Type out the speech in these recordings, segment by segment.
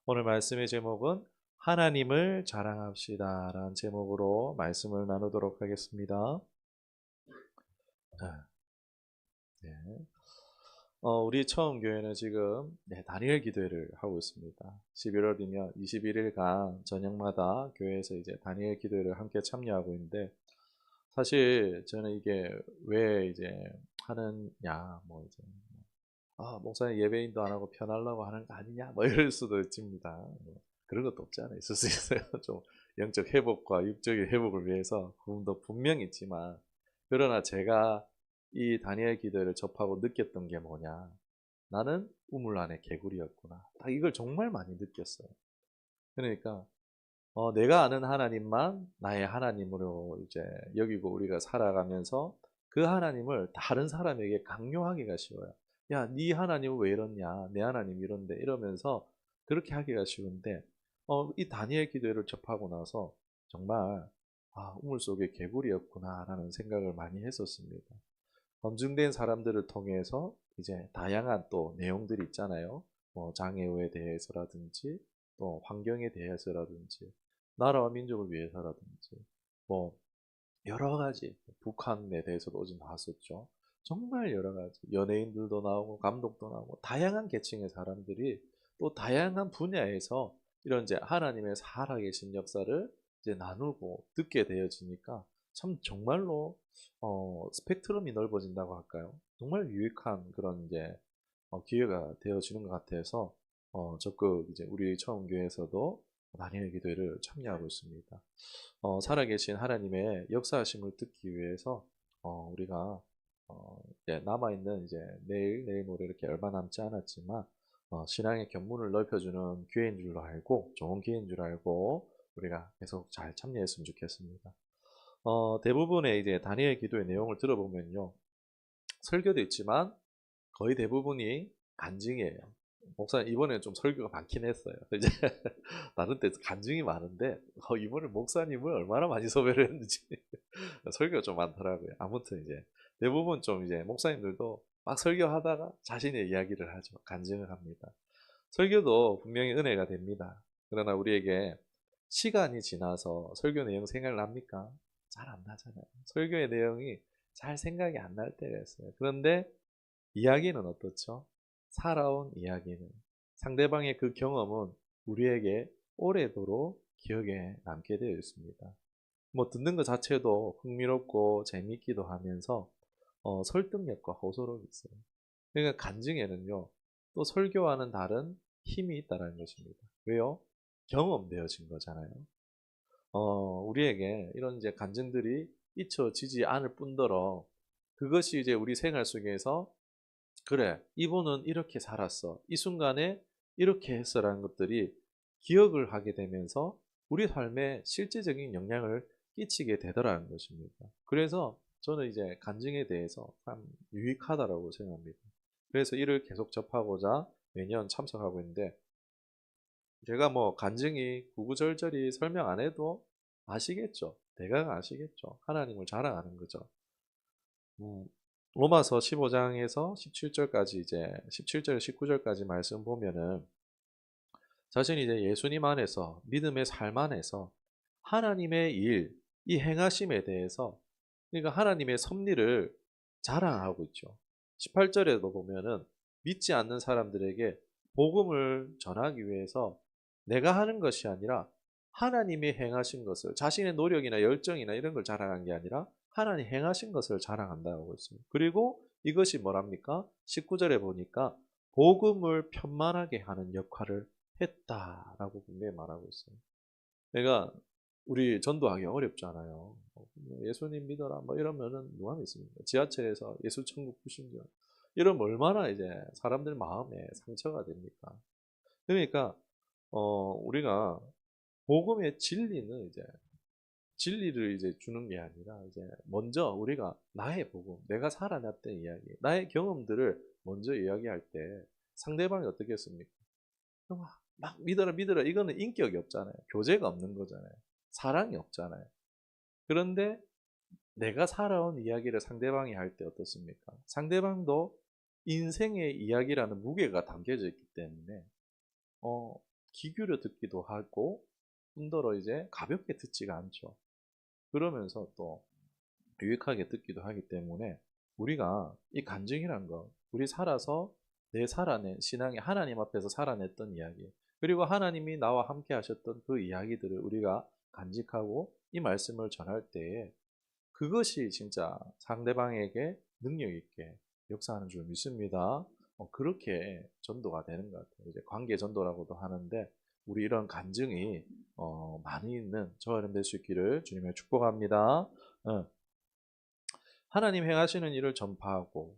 오늘 말씀의 제목은 하나님을 자랑합시다 라는 제목으로 말씀을 나누도록 하겠습니다. 네. 우리 처음 교회는 지금 다니엘 기도회를 하고 있습니다. 11월이면 21일간 저녁마다 교회에서 이제 다니엘 기도회를 함께 참여하고 있는데, 사실 저는 이게 왜 이제 하느냐, 뭐 이제 목사님 예배인도 안 하고 편하려고 하는 거 아니냐, 뭐 이럴 수도 있습니다. 그런 것도 없지 않아 있을 수 있어요. 좀 영적 회복과 육적인 회복을 위해서 그분도 분명히 있지만, 그러나 제가 이 다니엘 기도를 접하고 느꼈던 게 뭐냐, 나는 우물 안의 개구리였구나. 딱 이걸 정말 많이 느꼈어요. 그러니까 내가 아는 하나님만 나의 하나님으로 이제 여기고 우리가 살아가면서 그 하나님을 다른 사람에게 강요하기가 쉬워요. 야, 네 하나님은 왜 이러냐? 내 하나님 이런데 이러면서 그렇게 하기가 쉬운데, 이 다니엘 기도를 접하고 나서 정말 우물 속에 개구리였구나라는 생각을 많이 했었습니다. 검증된 사람들을 통해서 이제 다양한 또 내용들이 있잖아요. 뭐 장애우에 대해서라든지 또 환경에 대해서라든지 나라와 민족을 위해서라든지 뭐 여러 가지, 북한에 대해서도 어제 나왔었죠. 정말 여러 가지 연예인들도 나오고 감독도 나오고 다양한 계층의 사람들이 또 다양한 분야에서 이런 이제 하나님의 살아계신 역사를 이제 나누고 듣게 되어지니까 참 정말로 스펙트럼이 넓어진다고 할까요? 정말 유익한 그런 이제 기회가 되어지는 것 같아서 적극 이제 우리 처음 교회에서도 다니엘 기도회를 참여하고 있습니다. 살아계신 하나님의 역사하심을 듣기 위해서 우리가 이제 남아있는 이제 내일 모레 이렇게 얼마 남지 않았지만 신앙의 견문을 넓혀주는 기회인 줄로 알고 좋은 기회인 줄 알고 우리가 계속 잘 참여했으면 좋겠습니다. 대부분의 이제 다니엘 기도의 내용을 들어보면요, 설교도 있지만 거의 대부분이 간증이에요. 목사님 이번에 좀 설교가 많긴 했어요. 이제 다른 때 간증이 많은데 이번에 목사님을 얼마나 많이 섭외를 했는지 설교가 좀 많더라고요. 아무튼 이제 대부분 좀 이제 목사님들도 막 설교하다가 자신의 이야기를 하죠. 간증을 합니다. 설교도 분명히 은혜가 됩니다. 그러나 우리에게 시간이 지나서 설교 내용 생각납니까? 잘 안 나잖아요. 설교의 내용이 잘 생각이 안 날 때가 있어요. 그런데 이야기는 어떻죠? 살아온 이야기는, 상대방의 그 경험은 우리에게 오래도록 기억에 남게 되어 있습니다. 뭐 듣는 것 자체도 흥미롭고 재미있기도 하면서 설득력과 호소력이 있어요. 그러니까 간증에는요, 또 설교와는 다른 힘이 있다는 것입니다. 왜요? 경험되어진 거잖아요. 우리에게 이런 이제 간증들이 잊혀지지 않을 뿐더러 그것이 이제 우리 생활 속에서, 그래, 이분은 이렇게 살았어, 이 순간에 이렇게 했어라는 것들이 기억을 하게 되면서 우리 삶에 실제적인 영향을 끼치게 되더라는 것입니다. 그래서 저는 이제 간증에 대해서 참 유익하다라고 생각합니다. 그래서 이를 계속 접하고자 매년 참석하고 있는데, 제가 뭐 간증이 구구절절히 설명 안 해도 아시겠죠? 대강 아시겠죠? 하나님을 자랑하는 거죠. 음, 로마서 15장에서 17절까지 이제 17절, 19절까지 말씀 보면은 자신이 이제 예수님 안에서 믿음의 삶 안에서 하나님의 일, 이 행하심에 대해서, 그러니까 하나님의 섭리를 자랑하고 있죠. 18절에도 보면은 믿지 않는 사람들에게 복음을 전하기 위해서 내가 하는 것이 아니라 하나님이 행하신 것을, 자신의 노력이나 열정이나 이런 걸 자랑한 게 아니라 하나님 행하신 것을 자랑한다고 하고 있습니다. 그리고 이것이 뭐랍니까? 19절에 보니까 복음을 편만하게 하는 역할을 했다라고 분명히 말하고 있어요. 내가 우리 전도하기 어렵잖아요. 예수님 믿어라 뭐 이러면은 누가 믿습니까? 지하철에서 예수 천국 부신다 이러면 얼마나 이제 사람들 마음에 상처가 됩니까? 그러니까 우리가 복음의 진리는 이제 진리를 이제 주는 게 아니라 이제 먼저 우리가 나의 복음, 내가 살아났던 이야기, 나의 경험들을 먼저 이야기할 때 상대방이 어떻게 했습니까? 막 믿어라 믿어라, 이거는 인격이 없잖아요. 교제가 없는 거잖아요. 사랑이 없잖아요. 그런데 내가 살아온 이야기를 상대방이 할 때 어떻습니까? 상대방도 인생의 이야기라는 무게가 담겨져 있기 때문에 어, 귀 기울여 듣기도 하고 뿐더러 이제 가볍게 듣지가 않죠. 그러면서 또 유익하게 듣기도 하기 때문에 우리가 이 간증이란 거, 우리 살아서 내 살아낸 신앙이 하나님 앞에서 살아냈던 이야기, 그리고 하나님이 나와 함께 하셨던 그 이야기들을 우리가 간직하고 이 말씀을 전할 때에 그것이 진짜 상대방에게 능력 있게 역사하는 줄 믿습니다. 그렇게 전도가 되는 것 같아요. 이제 관계 전도라고도 하는데 우리 이런 간증이 많이 있는 저와 여러분 될 수 있기를 주님의 축복합니다. 어, 하나님 행하시는 일을 전파하고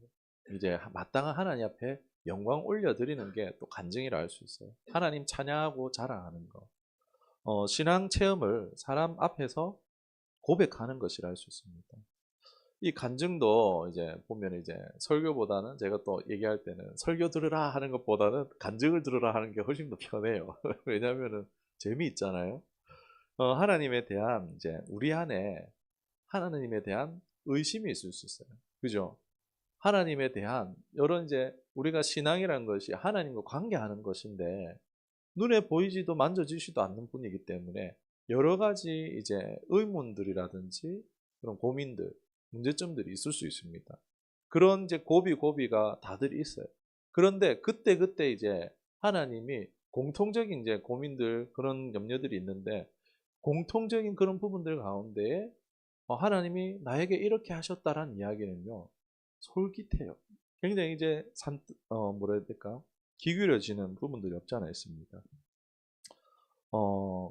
이제 마땅한 하나님 앞에 영광 올려드리는 게 또 간증이라 할 수 있어요. 하나님 찬양하고 자랑하는 거. 신앙 체험을 사람 앞에서 고백하는 것이라 할 수 있습니다. 이 간증도 이제 보면 이제 설교보다는 제가 또 얘기할 때는 설교 들으라 하는 것보다는 간증을 들으라 하는 게 훨씬 더 편해요. 왜냐하면은 재미있잖아요. 하나님에 대한 이제 우리 안에 하나님에 대한 의심이 있을 수 있어요. 그죠? 하나님에 대한 이런 이제 우리가 신앙이라는 것이 하나님과 관계하는 것인데 눈에 보이지도 만져지지도 않는 분이기 때문에 여러 가지 이제 의문들이라든지 그런 고민들, 문제점들이 있을 수 있습니다. 그런 이제 고비가 다들 있어요. 그런데 그때 이제 하나님이 공통적인 이제 고민들 그런 염려들이 있는데 공통적인 그런 부분들 가운데 하나님이 나에게 이렇게 하셨다라는 이야기는요 솔깃해요. 굉장히 이제 뭐라 해야 될까 귀 기울여지는 부분들이 없지 않아 있습니다.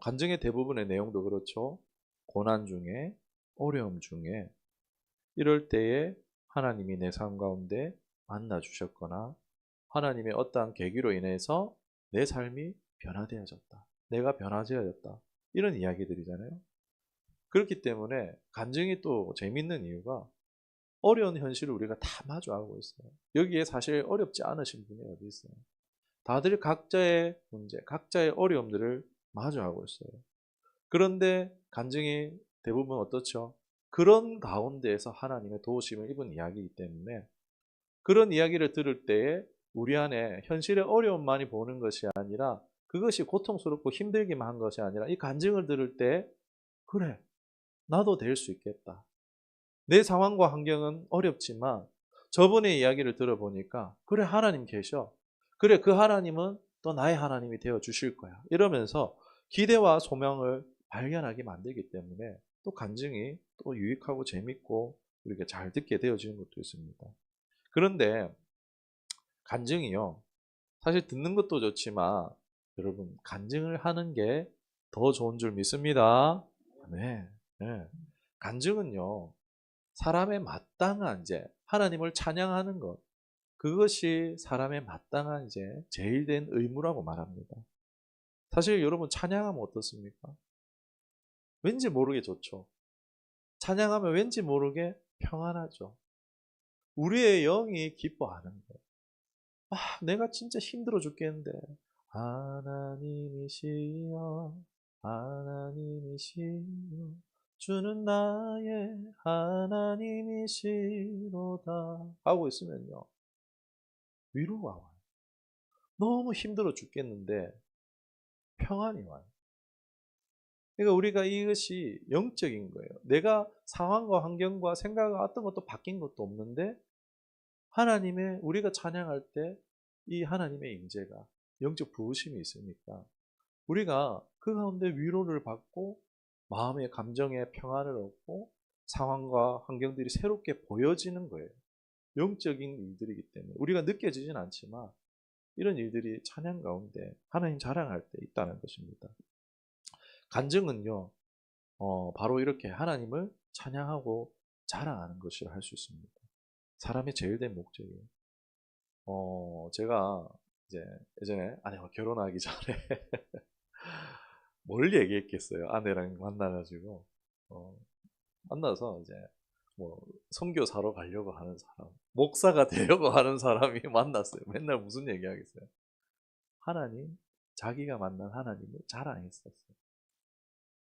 간증의 대부분의 내용도 그렇죠. 고난 중에, 어려움 중에, 이럴 때에 하나님이 내 삶 가운데 만나 주셨거나, 하나님의 어떠한 계기로 인해서 내 삶이 변화되어졌다. 내가 변화되어졌다. 이런 이야기들이잖아요. 그렇기 때문에 간증이 또 재밌는 이유가 어려운 현실을 우리가 다 마주하고 있어요. 여기에 사실 어렵지 않으신 분이 어디 있어요. 다들 각자의 문제, 각자의 어려움들을 마주하고 있어요. 그런데 간증이 대부분 어떻죠? 그런 가운데에서 하나님의 도우심을 입은 이야기이기 때문에 그런 이야기를 들을 때에 우리 안에 현실의 어려움만이 보는 것이 아니라 그것이 고통스럽고 힘들기만 한 것이 아니라 이 간증을 들을 때 그래, 나도 될 수 있겠다. 내 상황과 환경은 어렵지만 저분의 이야기를 들어보니까 그래, 하나님 계셔. 그래, 그 하나님은 또 나의 하나님이 되어 주실 거야. 이러면서 기대와 소망을 발견하게 만들기 때문에 또 간증이 또 유익하고 재밌고 우리가 잘 듣게 되어지는 것도 있습니다. 그런데 간증이요. 사실 듣는 것도 좋지만 여러분 간증을 하는 게 더 좋은 줄 믿습니다. 네. 네. 간증은요. 사람의 마땅한 이제 하나님을 찬양하는 것. 그것이 사람의 마땅한 이제 제일 된 의무라고 말합니다. 사실 여러분 찬양하면 어떻습니까? 왠지 모르게 좋죠. 찬양하면 왠지 모르게 평안하죠. 우리의 영이 기뻐하는 거예요. 내가 진짜 힘들어 죽겠는데 하나님이시여 하나님이시여 주는 나의 하나님이시로다 하고 있으면요 위로가 와요. 너무 힘들어 죽겠는데 평안이 와요. 그러니까 우리가 이것이 영적인 거예요. 내가 상황과 환경과 생각과 어떤 것도 바뀐 것도 없는데 하나님의 우리가 찬양할 때 이 하나님의 임재가 영적 부으심이 있으니까 우리가 그 가운데 위로를 받고 마음의 감정의 평안을 얻고 상황과 환경들이 새롭게 보여지는 거예요. 영적인 일들이기 때문에 우리가 느껴지진 않지만 이런 일들이 찬양 가운데 하나님 자랑할 때 있다는 것입니다. 간증은요, 바로 이렇게 하나님을 찬양하고 자랑하는 것이라 할 수 있습니다. 사람의 제일 된 목적이에요. 제가 이제 예전에 아내와 결혼하기 전에 뭘 얘기했겠어요. 아내랑 만나가지고 만나서 이제 뭐 선교사로 가려고 하는 사람, 목사가 되려고 하는 사람이 만났어요. 맨날 무슨 얘기하겠어요. 하나님, 자기가 만난 하나님을 자랑했었어요.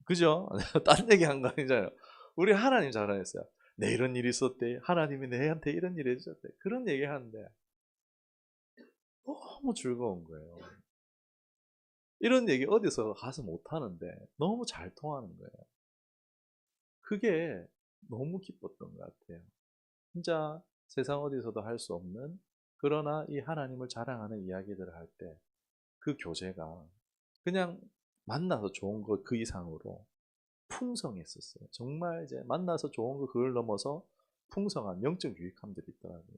그죠? 딴 얘기 한 거 아니잖아요. 우리 하나님 자랑했어요. 내 이런 일이 있었대. 하나님이 내한테 이런 일을 해주셨대. 그런 얘기 하는데 너무 즐거운 거예요. 이런 얘기 어디서 가서 못하는데 너무 잘 통하는 거예요. 그게 너무 기뻤던 것 같아요. 진짜 세상 어디서도 할 수 없는, 그러나 이 하나님을 자랑하는 이야기들을 할 때 그 교제가 그냥 만나서 좋은 것 그 이상으로 풍성했었어요. 정말 이제 만나서 좋은 거 그걸 넘어서 풍성한 영적 유익함들이 있더라고요.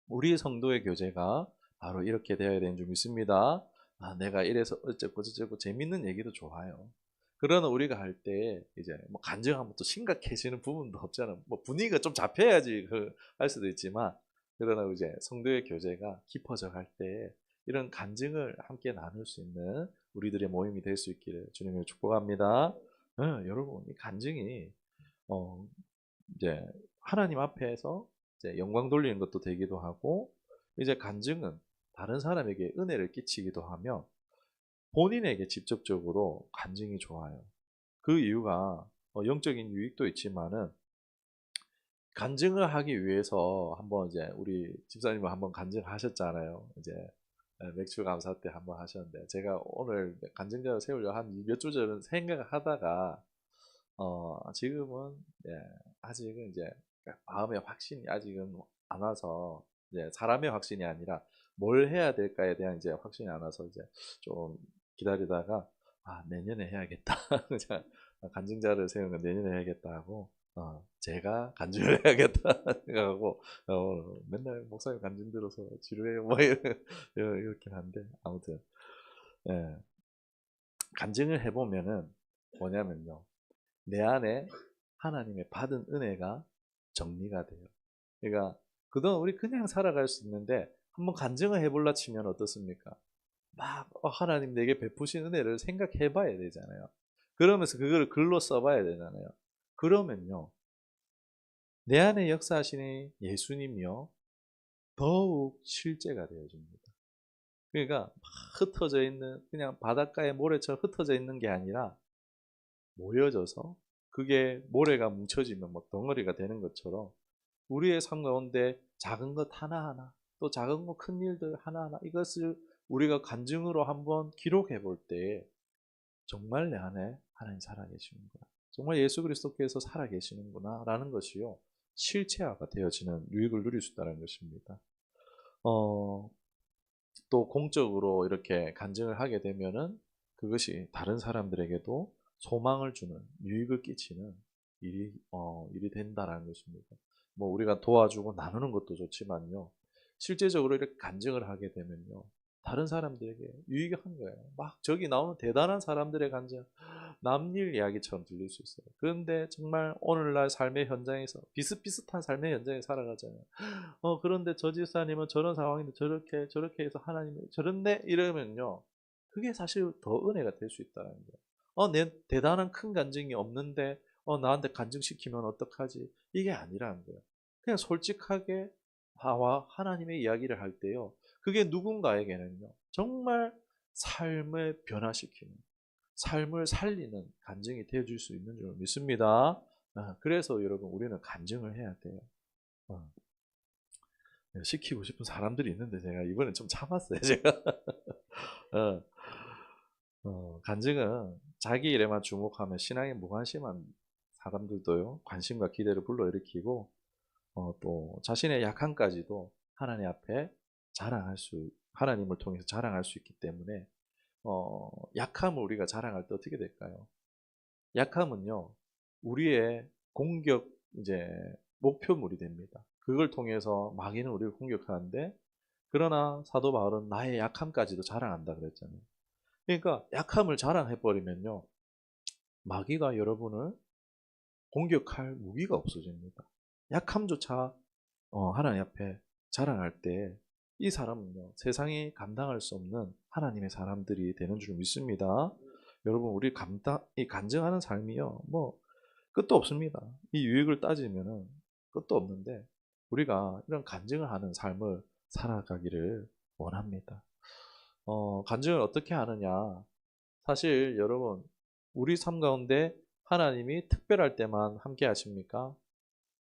우리 성도의 교제가 바로 이렇게 되어야 되는 줄 믿습니다. 아, 내가 이래서 어쩌고 저쩌고 재밌는 얘기도 좋아요. 그러나 우리가 할 때 이제 뭐 간증하면 또 심각해지는 부분도 없잖아. 뭐 분위기가 좀 잡혀야지 할 수도 있지만, 그러나 이제 성도의 교제가 깊어져 갈 때 이런 간증을 함께 나눌 수 있는 우리들의 모임이 될 수 있기를 주님을 축복합니다. 여러분, 이 간증이 어, 이제 하나님 앞에서 이제 영광 돌리는 것도 되기도 하고, 이제 간증은 다른 사람에게 은혜를 끼치기도 하며 본인에게 직접적으로 간증이 좋아요. 그 이유가 영적인 유익도 있지만은, 간증을 하기 위해서 한번 이제 우리 집사님은 한번 간증하셨잖아요. 이제 맥주 감사 때 한번 하셨는데, 제가 오늘 간증자를 세우려 한 몇 주 전에 생각을 하다가 지금은 예, 아직은 이제 마음의 확신이 아직은 안 와서, 이제 사람의 확신이 아니라 뭘 해야 될까에 대한 이제 확신이 안 와서 이제 좀 기다리다가, 아, 내년에 해야겠다. 자, 간증자를 세우는 건 내년에 해야겠다 하고, 제가 간증을 해야겠다 생각하고, 맨날 목사님 간증 들어서 지루해요 뭐 이렇긴 한데, 아무튼 예, 간증을 해보면은 뭐냐면요, 내 안에 하나님의 받은 은혜가 정리가 돼요. 그러니까 그동안 우리 그냥 살아갈 수 있는데 한번 간증을 해볼라 치면 어떻습니까? 막 하나님 내게 베푸신 은혜를 생각해 봐야 되잖아요. 그러면서 그거를 글로 써봐야 되잖아요. 그러면요, 내 안에 역사하시는 예수님이요, 더욱 실제가 되어집니다. 그러니까 막 흩어져 있는, 그냥 바닷가에 모래처럼 흩어져 있는 게 아니라 모여져서 그게 모래가 뭉쳐지면 막 덩어리가 되는 것처럼, 우리의 삶 가운데 작은 것 하나하나, 또 작은 것 큰 일들 하나하나, 이것을 우리가 간증으로 한번 기록해 볼 때 정말 내 안에 하나님 살아계시는구나, 정말 예수 그리스도께서 살아계시는구나 라는 것이요, 실체화가 되어지는 유익을 누릴 수 있다는 것입니다. 어, 또 공적으로 이렇게 간증을 하게 되면은 그것이 다른 사람들에게도 소망을 주는, 유익을 끼치는 일이 된다라는 것입니다. 뭐 우리가 도와주고 나누는 것도 좋지만요, 실제적으로 이렇게 간증을 하게 되면요, 다른 사람들에게 유익이 한 거예요. 막 저기 나오는 대단한 사람들의 간증, 남일 이야기처럼 들릴 수 있어요. 그런데 정말 오늘날 삶의 현장에서 비슷비슷한 삶의 현장에 살아가잖아요. 그런데 저 집사님은 저런 상황인데 저렇게 저렇게 해서 하나님이 저런데 이러면요, 그게 사실 더 은혜가 될 수 있다는 거예요. 내 대단한 큰 간증이 없는데 나한테 간증시키면 어떡하지? 이게 아니라는 거예요. 그냥 솔직하게 나와 하나님의 이야기를 할 때요, 그게 누군가에게는요, 정말 삶을 변화시키는, 삶을 살리는 간증이 되어줄 수 있는 줄 믿습니다. 그래서 여러분, 우리는 간증을 해야 돼요. 어, 시키고 싶은 사람들이 있는데 제가 이번엔 좀 참았어요. 제가 어, 간증은 자기 일에만 주목하면 신앙에 무관심한 사람들도요, 관심과 기대를 불러일으키고, 또 자신의 약함까지도 하나님 앞에 하나님을 통해서 자랑할 수 있기 때문에, 약함을 우리가 자랑할 때 어떻게 될까요? 약함은요, 우리의 공격 이제 목표물이 됩니다. 그걸 통해서 마귀는 우리를 공격하는데, 그러나 사도 바울은 나의 약함까지도 자랑한다 그랬잖아요. 그러니까 약함을 자랑해 버리면요, 마귀가 여러분을 공격할 무기가 없어집니다. 약함조차 하나님 앞에 자랑할 때 이 사람은요, 세상이 감당할 수 없는 하나님의 사람들이 되는 줄 믿습니다. 여러분, 우리 이 간증하는 삶이요, 뭐 끝도 없습니다. 이 유익을 따지면은 끝도 없는데, 우리가 이런 간증을 하는 삶을 살아가기를 원합니다. 간증을 어떻게 하느냐? 사실 여러분, 우리 삶 가운데 하나님이 특별할 때만 함께 하십니까?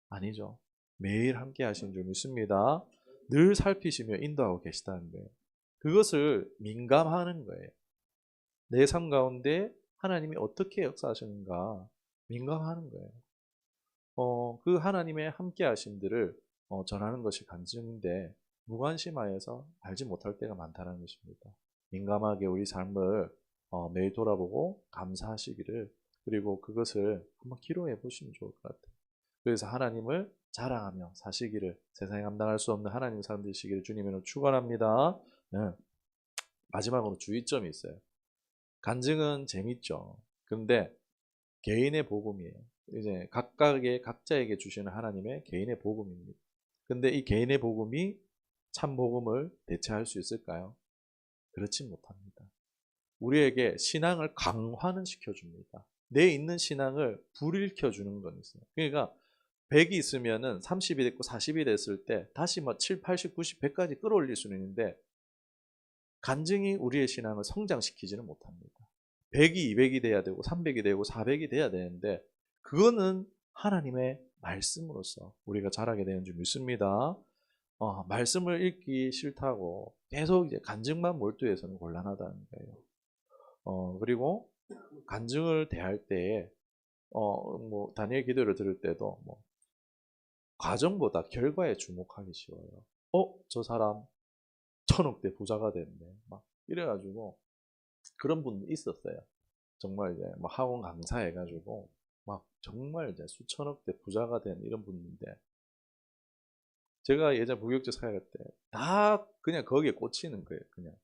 아니죠. 매일 함께 하신 줄 믿습니다. 늘 살피시며 인도하고 계시다는 거예요. 그것을 민감하는 거예요. 내 삶 가운데 하나님이 어떻게 역사하시는가 민감하는 거예요. 그 하나님의 함께 하심들을 전하는 것이 간증인데 무관심하여서 알지 못할 때가 많다는 것입니다. 민감하게 우리 삶을 매일 돌아보고 감사하시기를, 그리고 그것을 한번 기록해 보시면 좋을 것 같아요. 그래서 하나님을 자랑하며 사시기를, 세상에 감당할 수 없는 하나님 사람 되시기를 주님으로 축원합니다. 네. 마지막으로 주의점이 있어요. 간증은 재밌죠. 그런데 개인의 복음이에요. 이제 각자에게 주시는 하나님의 개인의 복음입니다. 근데 이 개인의 복음이 참 복음을 대체할 수 있을까요? 그렇지 못합니다. 우리에게 신앙을 강화는 시켜줍니다. 내 있는 신앙을 불일켜주는 건 있어요. 그러니까 100이 있으면은 30이 됐고 40이 됐을 때 다시 뭐 7, 80, 90, 100까지 끌어올릴 수는 있는데 간증이 우리의 신앙을 성장시키지는 못합니다. 100이 200이 돼야 되고 300이 되고 400이 돼야 되는데 그거는 하나님의 말씀으로서 우리가 자라게 되는 줄 믿습니다. 말씀을 읽기 싫다고 계속 이제 간증만 몰두해서는 곤란하다는 거예요. 그리고 간증을 대할 때에 뭐 다니엘 기도를 들을 때도 뭐 과정보다 결과에 주목하기 쉬워요. 저 사람 1000억대 부자가 됐네. 막 이래가지고 그런 분도 있었어요. 정말 이제 뭐 학원 강사해가지고 막 정말 이제 수천억대 부자가 된 이런 분인데 제가 예전 무역지 사회할 때 다 그냥 거기에 꽂히는 거예요. 그냥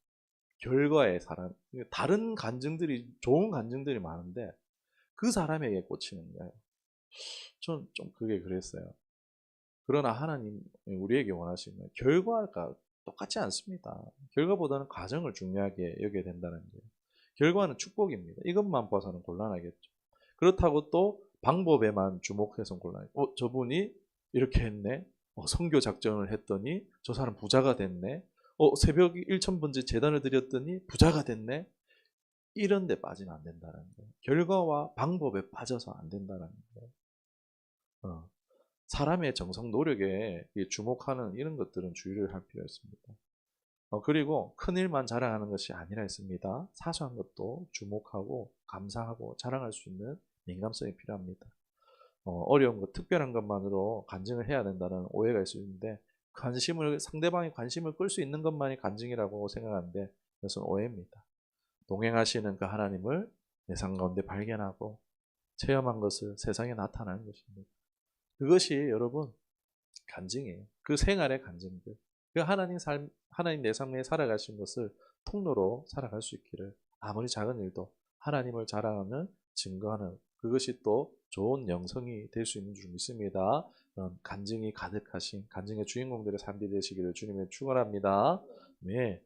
결과에 사람, 다른 간증들이 좋은 간증들이 많은데 그 사람에게 꽂히는 거예요. 전 좀 그게 그랬어요. 그러나 하나님 우리에게 원하시는 결과가 똑같지 않습니다. 결과보다는 과정을 중요하게 여겨야 된다는 거예요. 결과는 축복입니다. 이것만 봐서는 곤란하겠죠. 그렇다고 또 방법에만 주목해서는 곤란해요. 저분이 이렇게 했네. 선교 작전을 했더니 저 사람 부자가 됐네. 새벽 1,000번째 제단을 드렸더니 부자가 됐네. 이런 데 빠지면 안 된다는 거예요. 결과와 방법에 빠져서 안 된다는 거예요. 사람의 정성 노력에 주목하는 이런 것들은 주의를 할 필요가 있습니다. 그리고 큰 일만 자랑하는 것이 아니라 했습니다. 사소한 것도 주목하고 감사하고 자랑할 수 있는 민감성이 필요합니다. 어려운 것, 특별한 것만으로 간증을 해야 된다는 오해가 있을 수 있는데 상대방이 관심을 끌 수 있는 것만이 간증이라고 생각하는데 그것은 오해입니다. 동행하시는 그 하나님을 내 삶 가운데 발견하고 체험한 것을 세상에 나타나는 것입니다. 그것이 여러분 간증이에요. 그 생활의 간증들. 그 하나님 내 삶에 살아가신 것을 통로로 살아갈 수 있기를, 아무리 작은 일도 하나님을 자랑하는, 증거하는 그것이 또 좋은 영성이 될 수 있는 줄 믿습니다. 그런 간증이 가득하신 간증의 주인공들의 삶이 되시기를 주님의 축원합니다. 네.